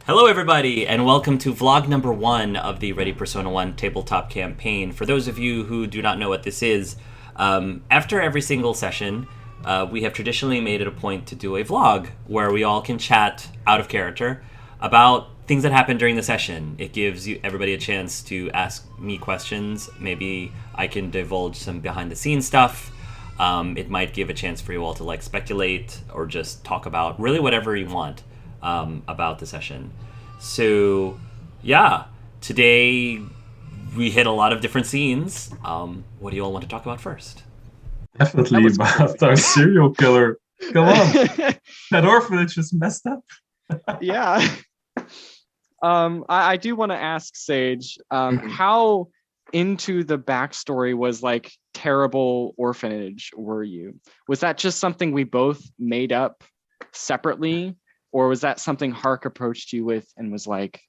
Hello, everybody, and welcome to vlog number 1 of the Ready Persona 1 tabletop campaign. For those of you who do not know what this is, after every single session, we have traditionally made it a point to do a vlog where we all can chat out of character about things that happened during the session. It gives everybody a chance to ask me questions. Maybe I can divulge some behind-the-scenes stuff. It might give a chance for you all to speculate or just talk about really whatever you want. About the session. So, yeah, today we hit a lot of different scenes. What do you all want to talk about first? Definitely about our serial killer. Come on, that orphanage is messed up. Yeah. I do want to ask Sage, how into the backstory was terrible orphanage were you? Was that just something we both made up separately? Or was that something Hark approached you with and was like...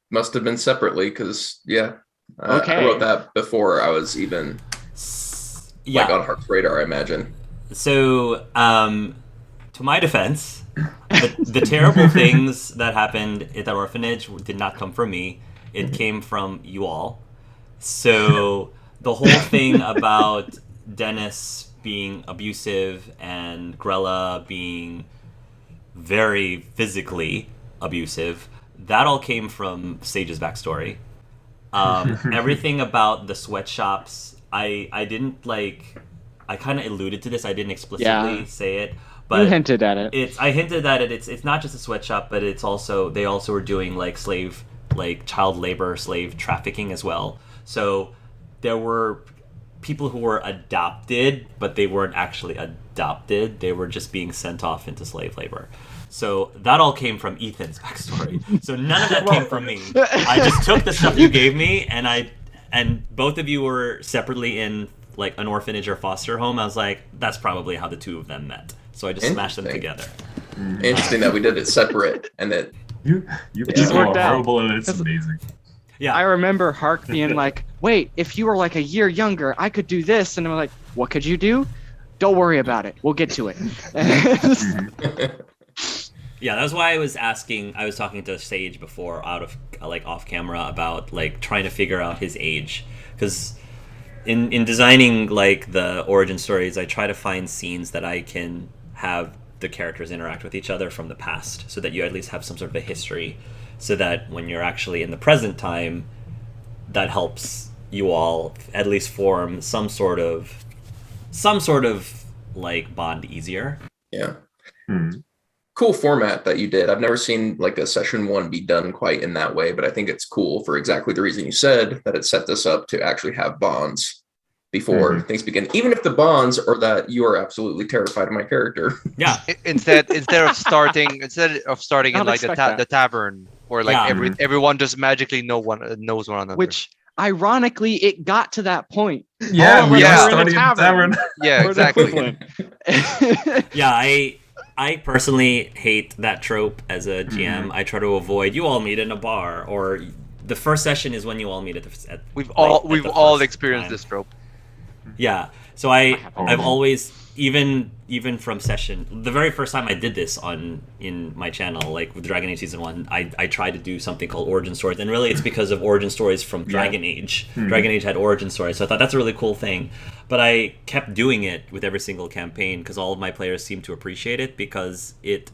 Must have been separately, because, okay. I wrote that before I was even on Hark's radar, I imagine. So, to my defense, the terrible things that happened at that orphanage did not come from me. It came from you all. So, the whole thing about Dennis being abusive and Grella being very physically abusive, that all came from Sage's backstory. Everything about the sweatshops, I didn't I kind of alluded to this. I didn't explicitly say it, but you hinted at it. I hinted at it. It's not just a sweatshop, but they also were doing child labor, slave trafficking as well. So there were people who were adopted, but they weren't actually adopted. They were just being sent off into slave labor. So that all came from Ethan's backstory. So none of that came from me. I just took the stuff you gave me, and both of you were separately in an orphanage or foster home. I was like, that's probably how the two of them met. So I just smashed them together. Interesting that we did it separate, and that you people are horrible, and it's amazing. Yeah, I remember Hark being like, wait, if you were a year younger, I could do this. And I'm like, what could you do? Don't worry about it. We'll get to it. Yeah, that was why I was talking to Sage before, out of off camera, about trying to figure out his age, because in designing the origin stories, I try to find scenes that I can have the characters interact with each other from the past, so that you at least have some sort of a history, so that when you're actually in the present time, that helps you all at least form some sort of bond easier. Yeah. Cool format that you did. I've never seen a session 1 be done quite in that way, but I think it's cool for exactly the reason you said, that it set this up to actually have bonds before things begin, even if the bonds are that you are absolutely terrified of my character. Yeah. Instead of starting in the tavern, or everyone just magically knows one another. Which ironically, it got to that point. Yeah, we are starting in the tavern. Yeah, exactly. Yeah, I personally hate that trope as a GM. I try to avoid you all meet in a bar, or the first session is when you all meet at we've all experienced this trope. Yeah. So I've always, even from session, the very first time I did this in my channel, with Dragon Age Season 1, I tried to do something called Origin Stories, and really it's because of Origin Stories from Dragon Age. Dragon Age had Origin Stories, so I thought that's a really cool thing. But I kept doing it with every single campaign, because all of my players seem to appreciate it, because it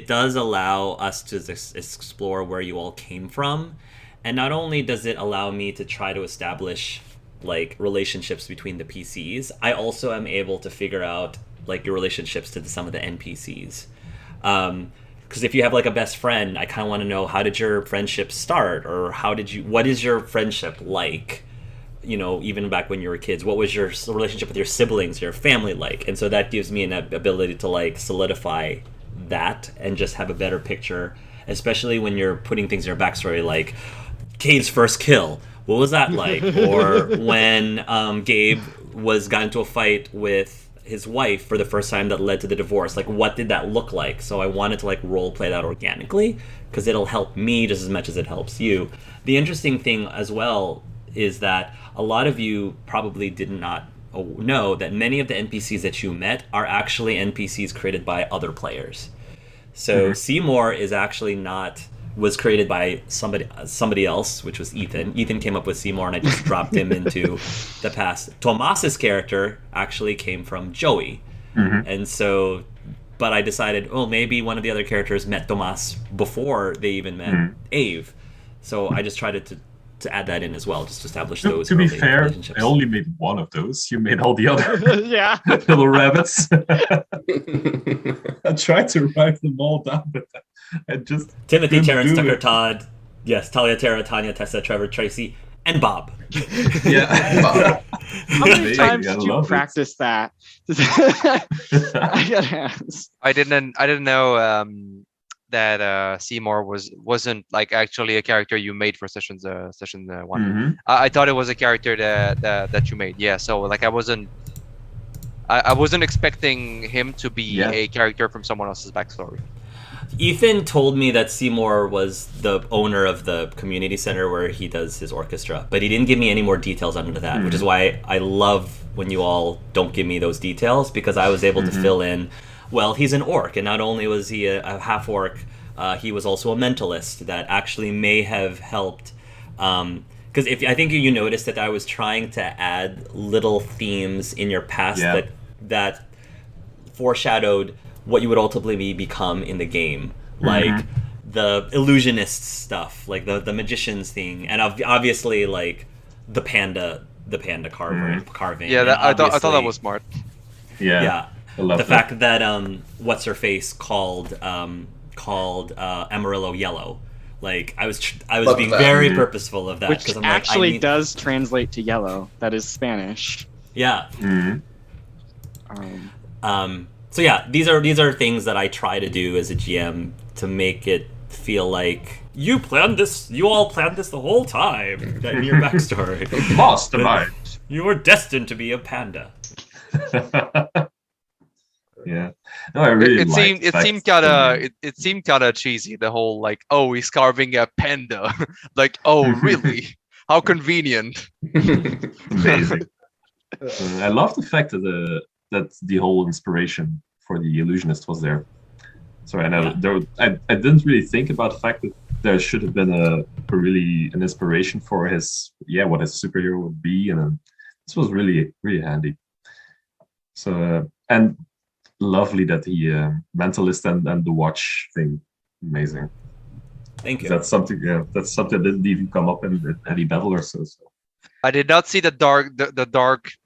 does allow us to explore where you all came from, and not only does it allow me to try to establish relationships between the PCs, I also am able to figure out your relationships to some of the NPCs. Because if you have a best friend, I kind of want to know, how did your friendship start, or what is your friendship like? Even back when you were kids, what was your relationship with your siblings, your family like? And so that gives me an ability to solidify that and just have a better picture, especially when you're putting things in your backstory, like Cade's first kill. What was that like? Or when Gabe got into a fight with his wife for the first time that led to the divorce. What did that look like? So I wanted to role play that organically, because it'll help me just as much as it helps you. The interesting thing as well is that a lot of you probably did not know that many of the NPCs that you met are actually NPCs created by other players. So Seymour is actually not was created by somebody else, which was Ethan. Ethan came up with Seymour, and I just dropped him into the past. Tomas's character actually came from Joey, and so, but I decided, well, maybe one of the other characters met Tomas before they even met Ave, so I just tried to add that in as well, just to establish those. To be fair, I only made one of those. You made all the other little rabbits. I tried to write them all down, but I just Timothy, Terrence, Tucker, Todd, yes, Talia, Tara, Tanya, Tessa, Trevor, Tracy, and Bob. Yeah. Bob. How many times did you practice that? I gotta ask. I didn't know that Seymour wasn't like actually a character you made for session one. I thought it was a character that you made. Yeah, so like I wasn't expecting him to be a character from someone else's backstory. Ethan told me that Seymour was the owner of the community center where he does his orchestra, but he didn't give me any more details under that, which is why I love when you all don't give me those details, because I was able to fill in, well, he's an orc, and not only was he a half-orc, he was also a mentalist that actually may have helped, because I think you noticed that I was trying to add little themes in your past that foreshadowed what you would ultimately become in the game, like the illusionist stuff, like the magician's thing, and obviously like the panda carving. Yeah, I thought that was smart. Yeah. The fact that what's her face called Amarillo yellow. Like I was being very purposeful of that, which I'm actually like, does translate to yellow. That is Spanish. Yeah. So yeah, these are things that I try to do as a GM to make it feel like you all planned this the whole time in your backstory. Mastermind. You were destined to be a panda. Yeah. No, I really it seemed kind of cheesy, the whole like, oh, he's carving a panda. Like, oh, really? How convenient. Amazing. I love the fact that the whole inspiration for the illusionist was there. So I didn't really think about the fact that there should have been an inspiration for what his superhero would be, and this was really really handy. So and lovely that the mentalist and the watch thing, amazing. Thank you. That's something that didn't even come up in any battle or so. I did not see the dark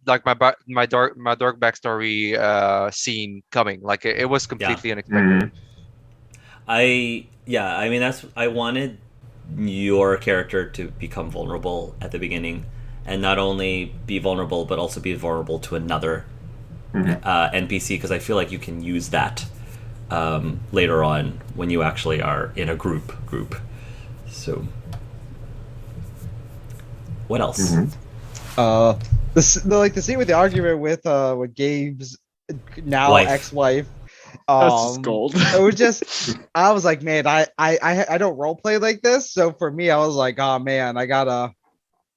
like my dark backstory scene coming. Like it was completely unexpected. I wanted your character to become vulnerable at the beginning, and not only be vulnerable but also be vulnerable to another NPC, because I feel like you can use that later on when you actually are in a group. So what else? The scene with the argument with Gabe's now ex-wife. That's just gold. It was just, I was like, man, I don't role play like this. So for me, I was like, oh man, I gotta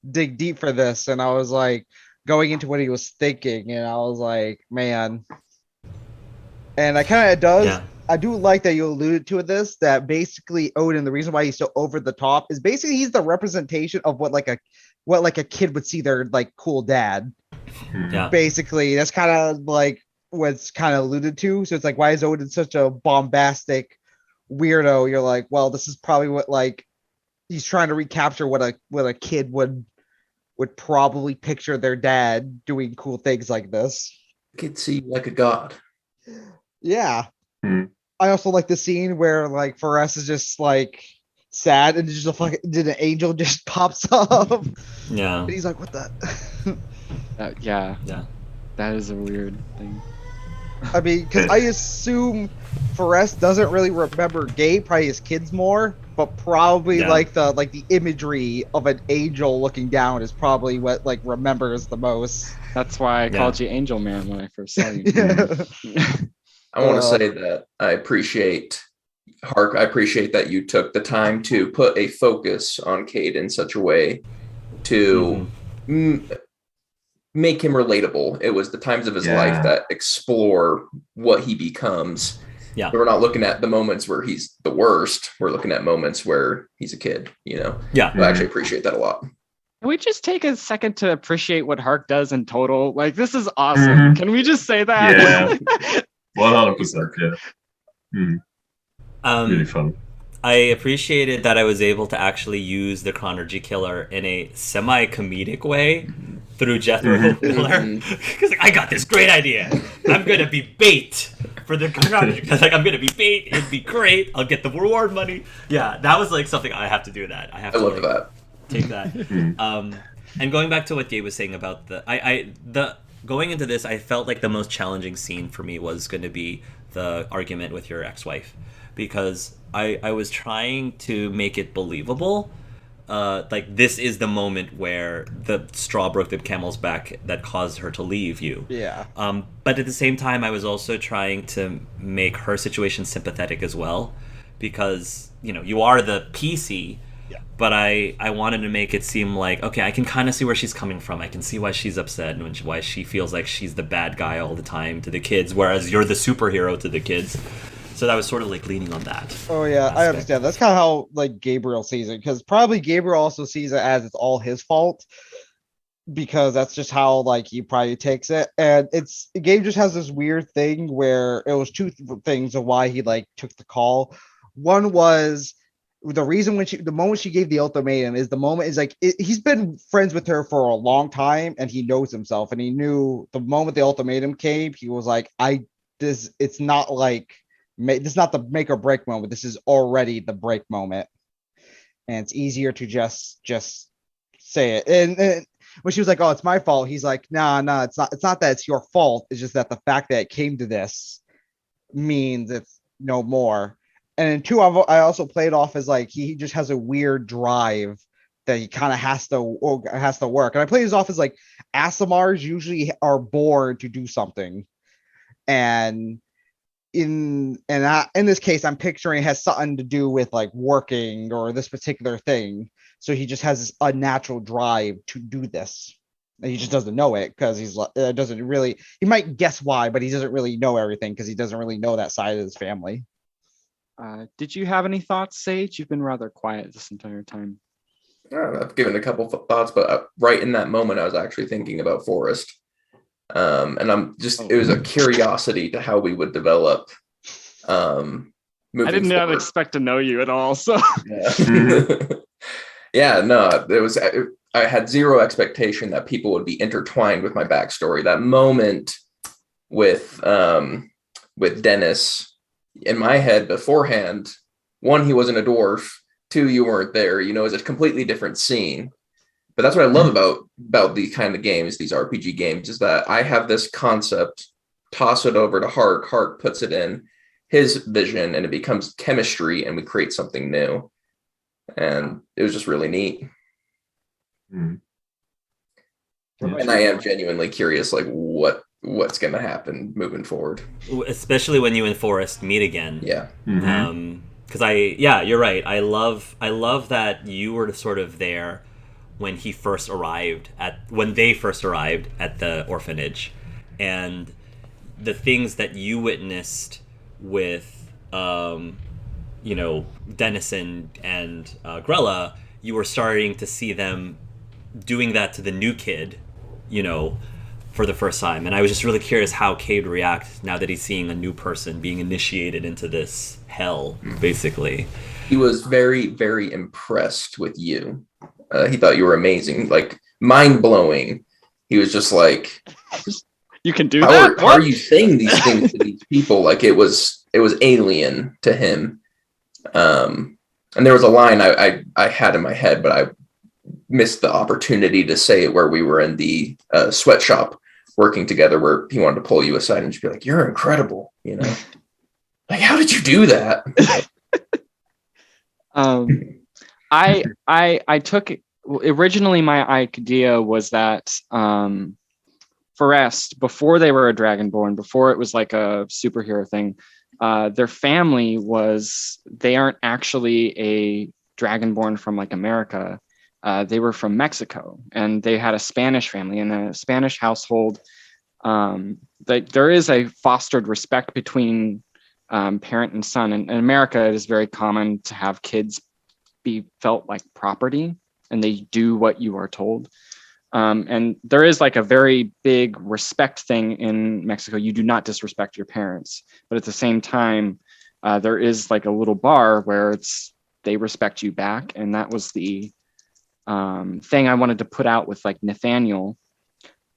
dig deep for this. And I was like going into what he was thinking, and I was like, man. And I kind of does. Yeah. I do like that you alluded to this, that basically Odin, the reason why he's so over the top is basically he's the representation of what a kid would see their like cool dad. Yeah. Basically, that's kind of like what's kind of alluded to. So it's like, why is Odin such a bombastic weirdo? You're like, well, this is probably what like he's trying to recapture what a kid would probably picture their dad doing cool things like this. Kid see you like a god. Yeah. I also like the scene where like for us is just like sad, and just did an angel just pops up. Yeah. And he's like, what the? Yeah. That is a weird thing. I mean, because I assume Forrest doesn't really remember Gabe, probably his kids more, but probably like the imagery of an angel looking down is probably what like remembers the most. That's why I called you Angel Man when I first saw you. I want to say that I appreciate that you took the time to put a focus on Cade in such a way to make him relatable. It was the times of his life that explore what he becomes. Yeah. We're not looking at the moments where he's the worst. We're looking at moments where he's a kid, you know? Yeah. I actually appreciate that a lot. Can we just take a second to appreciate what Hark does in total? Like, this is awesome. Can we just say that? Yeah. 100%. Yeah. Really fun. I appreciated that I was able to actually use the chronology killer in a semi-comedic way through Jethro Miller. Because I got this great idea. I'm going to be bait for the chronology. Like, I'm going to be bait. It'd be great. I'll get the reward money. Yeah, that was like something I have to do that. I have to love that. Take that. And going back to what Gabe was saying about the going into this, I felt like the most challenging scene for me was going to be the argument with your ex-wife, because I was trying to make it believable. Like, this is the moment where the straw broke the camel's back that caused her to leave you. Yeah. But at the same time, I was also trying to make her situation sympathetic as well, because, you know, you are the PC, but I wanted to make it seem like, okay, I can kind of see where she's coming from. I can see why she's upset and why she feels like she's the bad guy all the time to the kids, whereas you're the superhero to the kids. So that was sort of like leaning on that. Oh yeah, I understand. That's kind of how like Gabriel sees it, because probably Gabriel also sees it as it's all his fault, because that's just how like he probably takes it. And Gabe just has this weird thing where it was two things of why he like took the call. One was the reason the moment she gave the ultimatum is the moment is like he's been friends with her for a long time and he knows himself, and he knew the moment the ultimatum came, he was like, it's not like this is not the make or break moment. This is already the break moment, and it's easier to just say it. And when she was like, "Oh, it's my fault," he's like, "Nah, it's not. It's not that it's your fault. It's just that the fact that it came to this means it's no more." And then two, I also played off as like he just has a weird drive that he kind of has to work. And I played this off as like Asimars usually are born to do something, and in this case, I'm picturing it has something to do with like working or this particular thing. So he just has this unnatural drive to do this. And he just doesn't know it because he's doesn't really. He might guess why, but he doesn't really know everything because he doesn't really know that side of his family. Did you have any thoughts, Sage? You've been rather quiet this entire time. I've given a couple thoughts, but right in that moment, I was actually thinking about Forrest. And I'm just, it was a curiosity to how we would develop. I did not expect to know you at all. So, yeah, no, I had zero expectation that people would be intertwined with my backstory. That moment with Dennis, in my head beforehand, one, he wasn't a dwarf. Two, you weren't there. You know, it's a completely different scene. But that's what I love about these kind of games, these RPG games, is that I have this concept, toss it over to Hark, Hark puts it in his vision, and it becomes chemistry, and we create something new. And it was just really neat. And I am genuinely curious, like, what's going to happen moving forward. Especially when you and Forrest meet again. Yeah. Because you're right. I love that you were sort of there when they first arrived at the orphanage, and the things that you witnessed with Dennison and Grella, you were starting to see them doing that to the new kid, for the first time. And I was just really curious how Cade would react now that he's seeing a new person being initiated into this hell, basically. He was very, very impressed with you. He thought you were amazing, like mind-blowing. He was just like, you can do that? How are you saying these things to these people? Like it was alien to him. And there was a line I had in my head, but I missed the opportunity to say it, where we were in the sweatshop working together, where he wanted to pull you aside and just be like, "You're incredible," like, how did you do that? I took originally, my idea was that Forrest, before they were a Dragonborn, before it was like a superhero thing, their family they aren't actually a Dragonborn from like America. They were from Mexico, and they had a Spanish family. In a Spanish household, there is a fostered respect between parent and son. In America, it is very common to have kids be felt like property, and they do what you are told. And there is like a very big respect thing in Mexico. You do not disrespect your parents, but at the same time, there is like a little bar where they respect you back. And that was the thing I wanted to put out with like Nathaniel.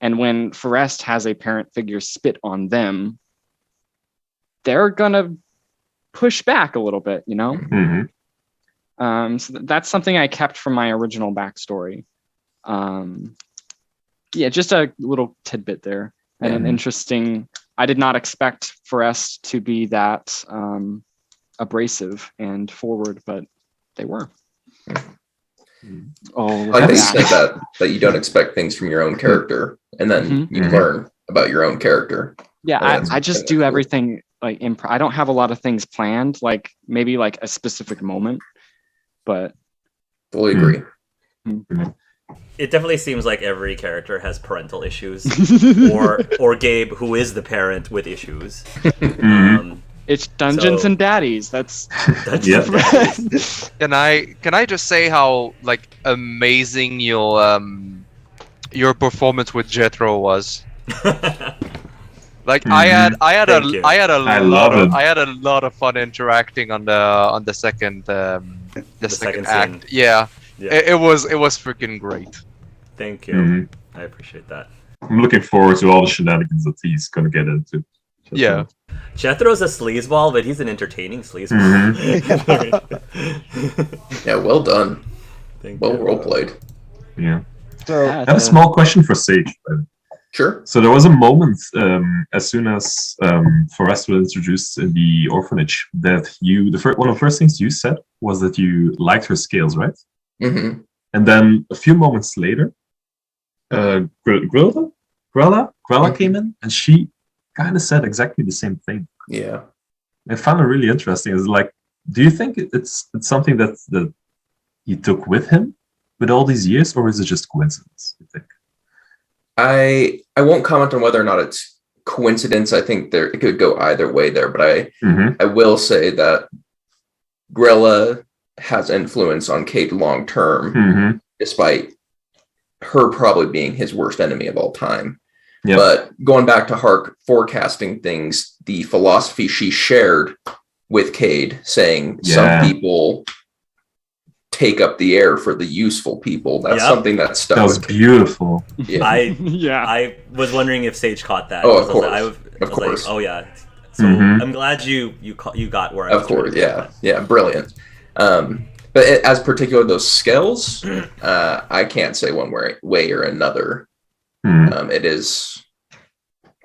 And when Forrest has a parent figure spit on them, they're gonna push back a little bit, you know? So that's something I kept from my original backstory. Yeah, just a little tidbit there. And an interesting, I did not expect Forrest to be that abrasive and forward, but they were. Oh, Like that you said that you don't expect things from your own character, and then you learn about your own character. Yeah, I just do everything like I don't have a lot of things planned, like maybe like a specific moment, but fully agree. It definitely seems like every character has parental issues, or Gabe, who is the parent with issues. It's Dungeons and Daddies. That's Can I just say how like amazing your performance with Jethro was? Like I had a lot of fun interacting on the second second act. scene. Yeah. It was freaking great. Thank you. I appreciate that. I'm looking forward to all the shenanigans that he's gonna get into. Yeah. Jethro's a sleazeball, but he's an entertaining sleazeball. Yeah, well done. Well you. role played. Yeah. So I have a small question for Sage. Sure. So there was a moment as soon as Forrest was introduced in the orphanage that one of the first things you said was that you liked her scales, right? Mm-hmm. And then a few moments later, Grella came in, and she kind of said exactly the same thing. Yeah. I found it really interesting. It's like, do you think it's something that he took with him with all these years, or is it just coincidence, you think? I won't comment on whether or not it's coincidence. I think it could go either way there, but I will say that Grella has influence on Cade long term, despite her probably being his worst enemy of all time. Yep. But going back to Hark forecasting things, the philosophy she shared with Cade, saying some people take up the air for the useful people. That's something that stuck. That was beautiful. Yeah. I was wondering if Sage caught that. Oh, of course. Of course. Like, oh yeah. So I'm glad you got where I was. Of course, yeah, brilliant. But as particular those skills, I can't say one way or another. It is,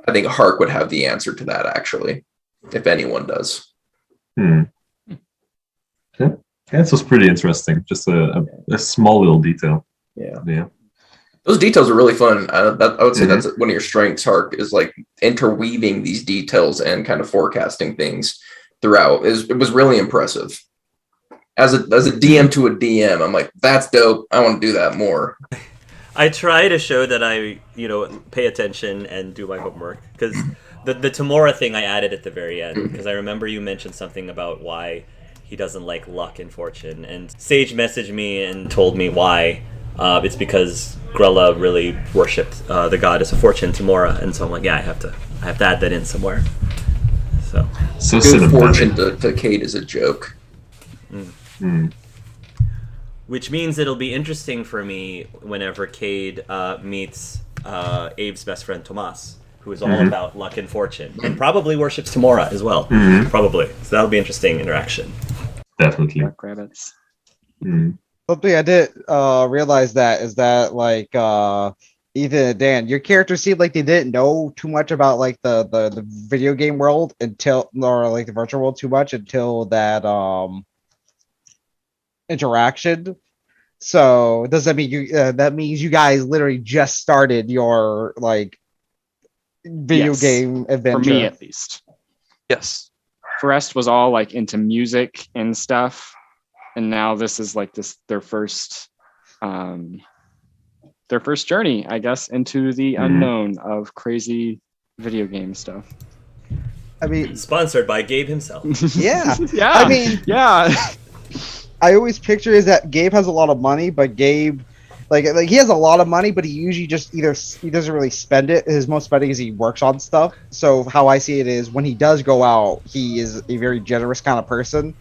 I think Hark would have the answer to that, actually, if anyone does. Yeah, this was pretty interesting. Just a small little detail. Yeah. Those details are really fun. I would say that's one of your strengths, Hark, is like interweaving these details and kind of forecasting things throughout. It was really impressive. As a DM to a DM, I'm like, that's dope. I want to do that more. I try to show that I, pay attention and do my homework, because the Tamora thing I added at the very end, because I remember you mentioned something about why he doesn't like luck and fortune, and Sage messaged me and told me why. It's because Grella really worshipped the goddess of fortune, Tamora, and so I'm like, I have to add that in somewhere. So good fortune to Cade is a joke. Which means it'll be interesting for me whenever Cade meets Abe's best friend Tomas, who is all about luck and fortune, and probably worships Tamora as well. Probably. So that'll be interesting interaction. Definitely. Rabbits. Something I did realize is that like Ethan and Dan, your characters seemed like they didn't know too much about like the video game world or like the virtual world too much until that interaction. So does that mean that means you guys literally just started your like video game adventure? For me, at least. Yes. Forrest was all like into music and stuff, and now this is like their first journey, I guess, into the unknown of crazy video game stuff. I mean, Sponsored by Gabe himself. yeah. Yeah. I mean, yeah. I always picture is that Gabe has a lot of money, but Gabe, like he has a lot of money, but he usually just either he doesn't really spend it. His most spending is he works on stuff. So how I see it is when he does go out, he is a very generous kind of person.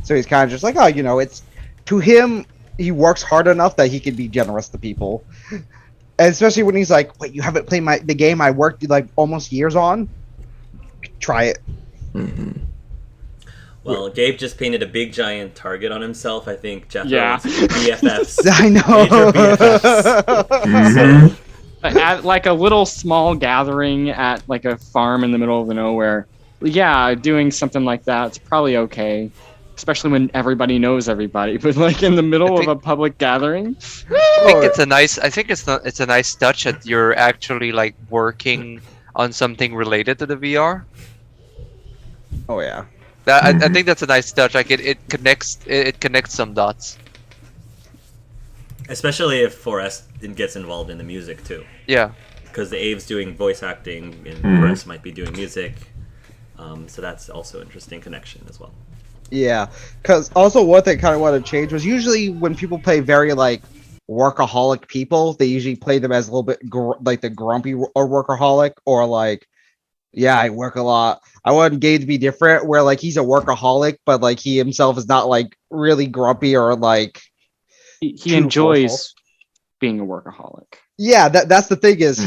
So he's kind of just like, oh, you know, it's to him, he works hard enough that he can be generous to people. And especially when he's like, wait, you haven't played the game I worked like almost years on? Try it. Mhm. Well, Gabe just painted a big giant target on himself. I think Jethro Yeah. wants to be BFFs. I know. Major BFFs. At like a little small gathering at like a farm in the middle of the nowhere. Yeah, doing something like that's probably okay. Especially when everybody knows everybody. But like in the middle of a public gathering. I think it's a nice. I think it's a nice touch that you're actually like working on something related to the VR. Oh yeah. I think that's a nice touch. Like it connects some dots. Especially if Forrest gets involved in the music too. Yeah. Because the Abe's doing voice acting and Forrest might be doing music. So that's also an interesting connection as well. Yeah, because also what they kind of want to change was usually when people play very like workaholic people, they usually play them as a little bit like the grumpy or workaholic or like, yeah, I work a lot. I want Gabe to be different, where like he's a workaholic, but like he himself is not like really grumpy or like He enjoys being a workaholic. Yeah, that's the thing is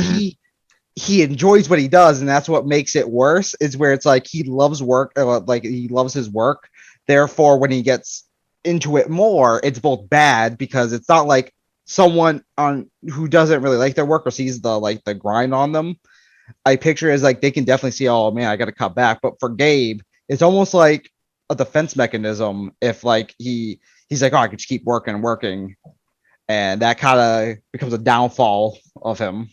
he enjoys what he does, and that's what makes it worse. Is where it's like he loves work, like he loves his work. Therefore, when he gets into it more, it's both bad because it's not like someone on who doesn't really like their work or sees the grind on them. I picture it as like they can definitely see, oh man, I got to cut back. But for Gabe, it's almost like a defense mechanism. If like he's like, oh, I could just keep working and working, and that kind of becomes a downfall of him.